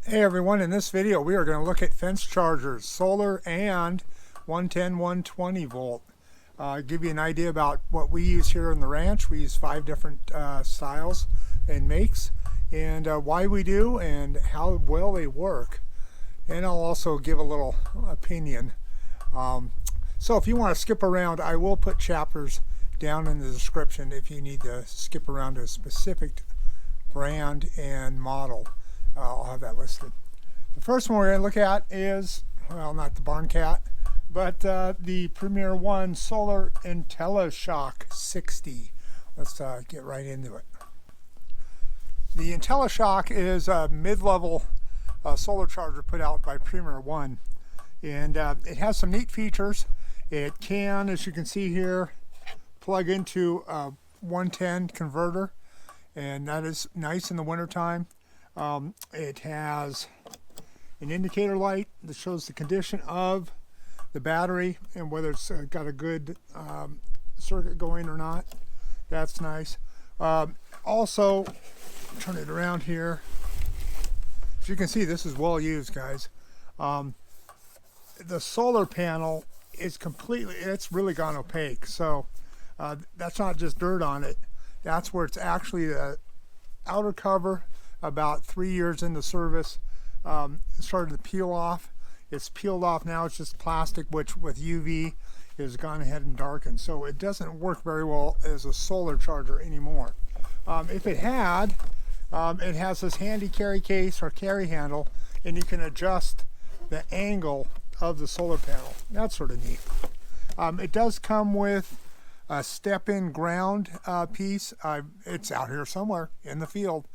Hey everyone, in this video we are going to look at fence chargers, solar and 110, 120 volt. Give you an idea about what we use here in the ranch. We use 5 different styles and makes, and why we do and how well they work. And I'll also give a little opinion. So if you want to skip around, I will put chapters down in the description if you need to skip around to a specific brand and model. I'll have that listed. The first one we're going to look at is, well, not the Barn Cat, but the Premier One Solar Intellishock 60. Let's get right into it. The Intellishock is a mid-level solar charger put out by Premier One, and it has some neat features. It can, as you can see here, plug into a 110 converter, and that is nice in the wintertime. It has an indicator light that shows the condition of the battery and whether it's got a good circuit going or not. That's nice. Also, turn it around here. As you can see, this is well used, guys. The solar panel is completely, it's really gone opaque. So that's not just dirt on it. That's where it's actually the outer cover. About 3 years into service, it started to peel off. It's peeled off now. It's just plastic, which with UV has gone ahead and darkened. So it doesn't work very well as a solar charger anymore. If it had, it has this handy carry case or carry handle, and you can adjust the angle of the solar panel. That's sort of neat. It does come with a step-in ground piece. It's out here somewhere in the field.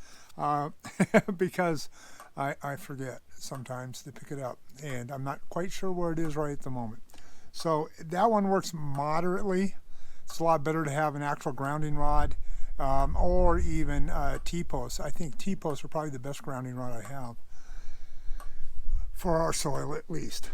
Because I forget sometimes to pick it up, and I'm not quite sure where it is right at the moment. So that one works moderately. It's a lot better to have an actual grounding rod or even T-posts. I think T-posts are probably the best grounding rod I have for our soil, at least.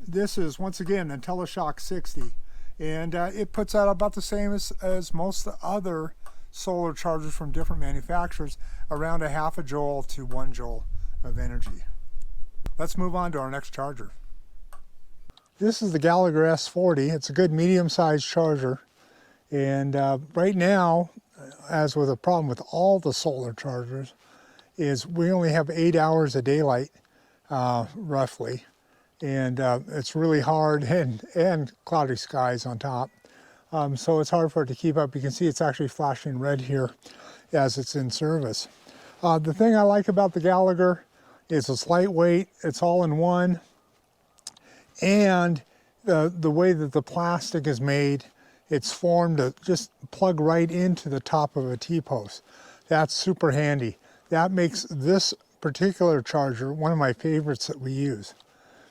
This is once again Intellishock 60, and it puts out about the same as most of the other solar chargers from different manufacturers, around a half a joule to 1 joule of energy. Let's move on to our next charger. This is the Gallegher S40. It's a good medium-sized charger, and right now, as with a problem with all the solar chargers, is we only have 8 hours of daylight roughly, and it's really hard, and cloudy skies on top. So it's hard for it to keep up. You can see it's actually flashing red here as it's in service. The thing I like about the Gallagher is it's lightweight, it's all in one, and the way that the plastic is made, it's formed to just plug right into the top of a T-post. That's super handy. That makes this particular charger one of my favorites that we use.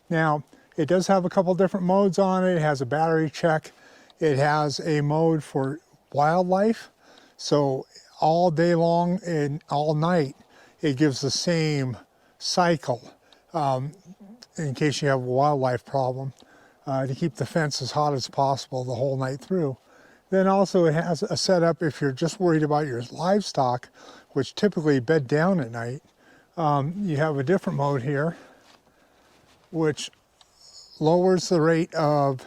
Now, it does have a couple different modes on it. It has a battery check. It has a mode for wildlife, so all day long and all night it gives the same cycle in case you have a wildlife problem, to keep the fence as hot as possible the whole night through. Then also it has a setup if you're just worried about your livestock, which typically bed down at night. You have a different mode here which lowers the rate of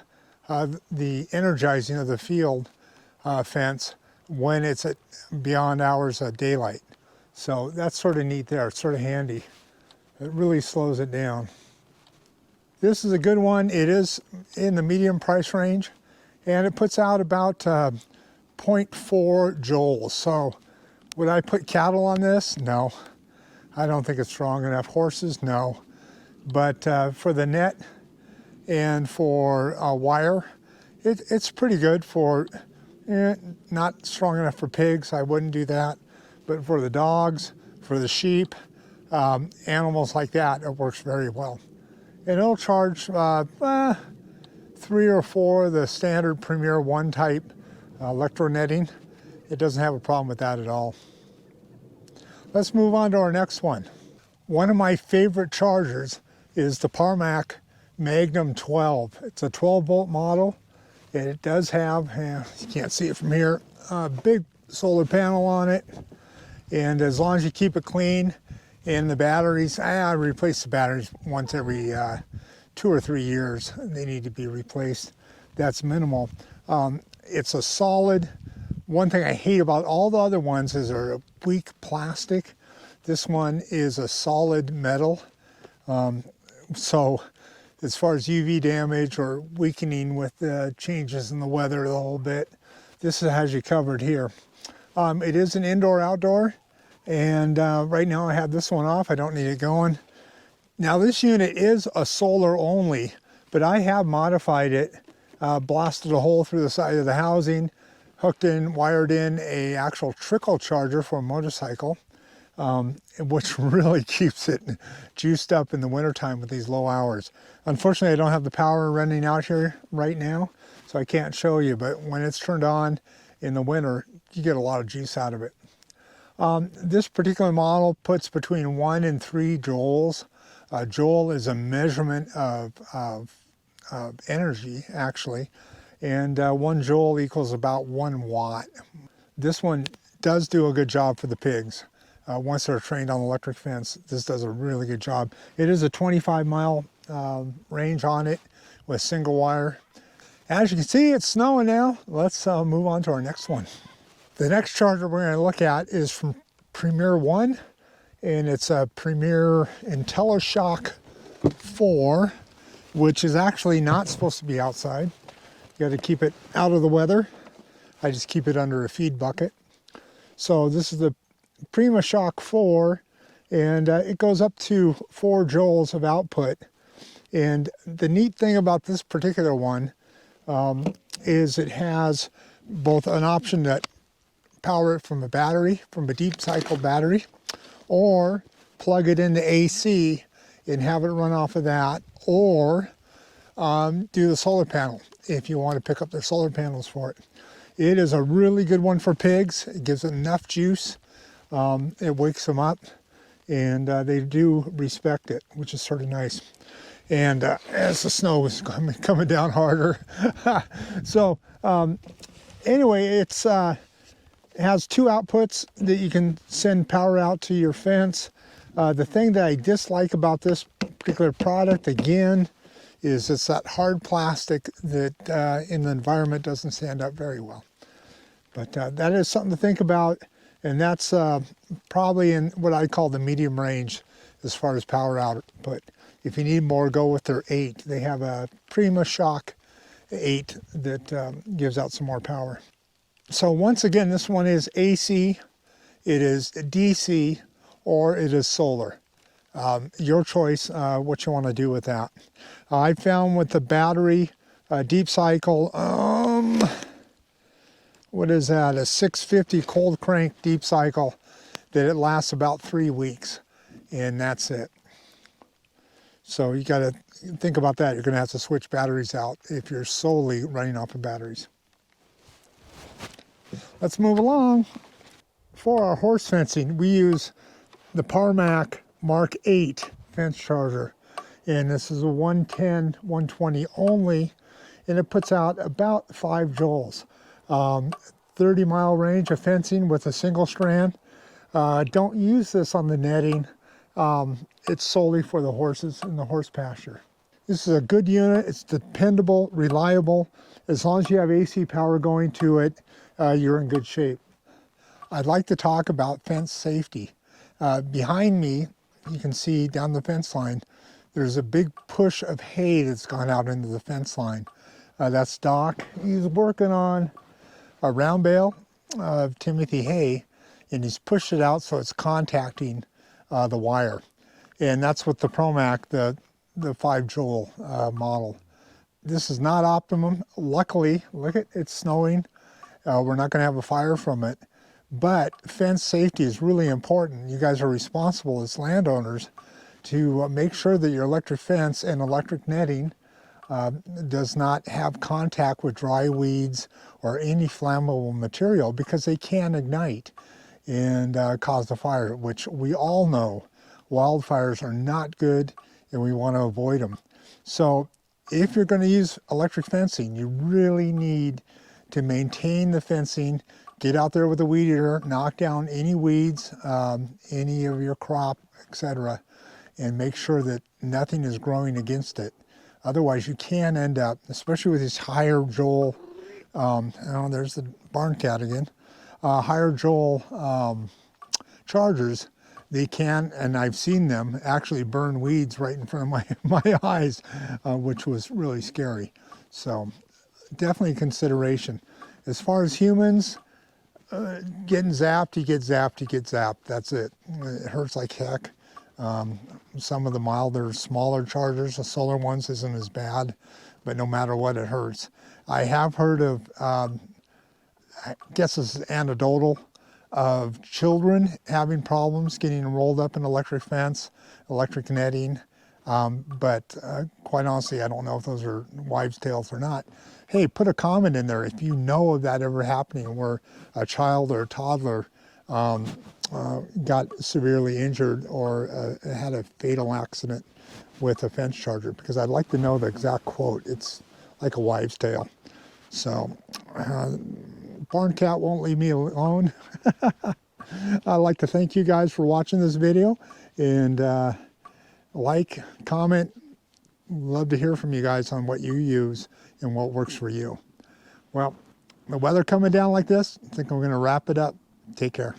the energizing of the field fence when it's at beyond hours of daylight. So that's sort of neat there. It's sort of handy. It really slows it down. This is a good one. It is in the medium price range, and it puts out about 0.4 joules. So would I put cattle on this? No. I don't think it's strong enough. Horses? No. But for the net and for wire, it's pretty good for, not strong enough for pigs, I wouldn't do that, but for the dogs, for the sheep, animals like that, it works very well. And it'll charge 3 or 4 of the standard Premier One type electronetting. It doesn't have a problem with that at all. Let's move on to our next one. One of my favorite chargers is the Parmak Magnum 12. It's a 12 volt model. And it does have, you can't see it from here, a big solar panel on it. And as long as you keep it clean, And the batteries, I replace the batteries once every 2 or 3 years. They need to be replaced. That's minimal. It's a solid. One thing I hate about all the other ones is they're a weak plastic. This one is a solid metal. So as far as UV damage or weakening with the changes in the weather a little bit, this has you covered here. It is an indoor-outdoor, and right now I have this one off. I don't need it going. Now this unit is a solar only, but I have modified it, blasted a hole through the side of the housing, hooked in, wired in a actual trickle charger for a motorcycle, which really keeps it juiced up in the wintertime with these low hours. Unfortunately, I don't have the power running out here right now, so I can't show you, but when it's turned on in the winter, you get a lot of juice out of it. This particular model puts between 1 and 3 joules. Joule is a measurement of energy, actually, and 1 joule equals about 1 watt. This one does do a good job for the pigs. Once they're trained on the electric fence, this does a really good job. It is a 25-mile range on it with single wire. As you can see, it's snowing now. Let's move on to our next one. The next charger we're going to look at is from Premier One, and it's a Premier Intellishock 4, which is actually not supposed to be outside. You got to keep it out of the weather. I just keep it under a feed bucket. So this is the Prima Shock 4, and it goes up to 4 joules of output. And the neat thing about this particular one is it has both an option that power it from a battery, from a deep cycle battery, or plug it into AC and have it run off of that, or do the solar panel if you want to pick up their solar panels for it. It is a really good one for pigs. It gives it enough juice. It wakes them up, and they do respect it, which is sort of nice. And as the snow is coming down harder. So anyway, it has 2 outputs that you can send power out to your fence. The thing that I dislike about this particular product, again, is it's that hard plastic that in the environment doesn't stand up very well. But that is something to think about, and that's probably in what I call the medium range as far as power output. If you need more, go with their 8. They have a Prima Shock 8 that gives out some more power. So once again, this one is AC, it is DC, or it is solar. Your choice, what you want to do with that. I found with the battery, deep cycle, what is that, a 650 cold crank deep cycle, that it lasts about 3 weeks, and that's it. So you got to think about that. You're going to have to switch batteries out if you're solely running off of batteries. Let's move along. For our horse fencing, we use the Parmak Mark8 fence charger, and this is a 110, 120 only, and it puts out about 5 joules. 30-mile range of fencing with a single strand. Don't use this on the netting. It's solely for the horses in the horse pasture. This is a good unit. It's dependable, reliable. As long as you have AC power going to it, you're in good shape. I'd like to talk about fence safety. Behind me, you can see down the fence line, there's a big push of hay that's gone out into the fence line. That's Doc. He's working on a round bale of Timothy hay, and he's pushed it out so it's contacting the wire. And that's with the Parmak, the 5 joule model. This is not optimum. Luckily, look at it's snowing. We're not going to have a fire from it. But fence safety is really important. You guys are responsible as landowners to make sure that your electric fence and electric netting does not have contact with dry weeds or any flammable material, because they can ignite and cause a fire, which we all know wildfires are not good and we want to avoid them. So if you're going to use electric fencing, you really need to maintain the fencing get out there with a weed eater, knock down any weeds, any of your crop, etc., and make sure that nothing is growing against it. Otherwise, you can end up, especially with these higher joule, oh, there's the barn cat again, higher joule chargers, they can, and I've seen them actually burn weeds right in front of my eyes, which was really scary. So definitely consideration. As far as humans, getting zapped, you get zapped, you get zapped. That's it. It hurts like heck. Some of the milder, smaller chargers, the solar ones, isn't as bad, but no matter what, it hurts. I have heard of, I guess this is anecdotal, of children having problems getting rolled up in electric fence, electric netting, but quite honestly, I don't know if those are wives' tales or not. Hey, put a comment in there if you know of that ever happening where a child or a toddler got severely injured or had a fatal accident with a fence charger, because I'd like to know the exact quote. It's like a wives' tale. So, barn cat won't leave me alone. I'd like to thank you guys for watching this video, and like, comment. Love to hear from you guys on what you use and what works for you. Well, the weather coming down like this, I think I'm going to wrap it up. Take care.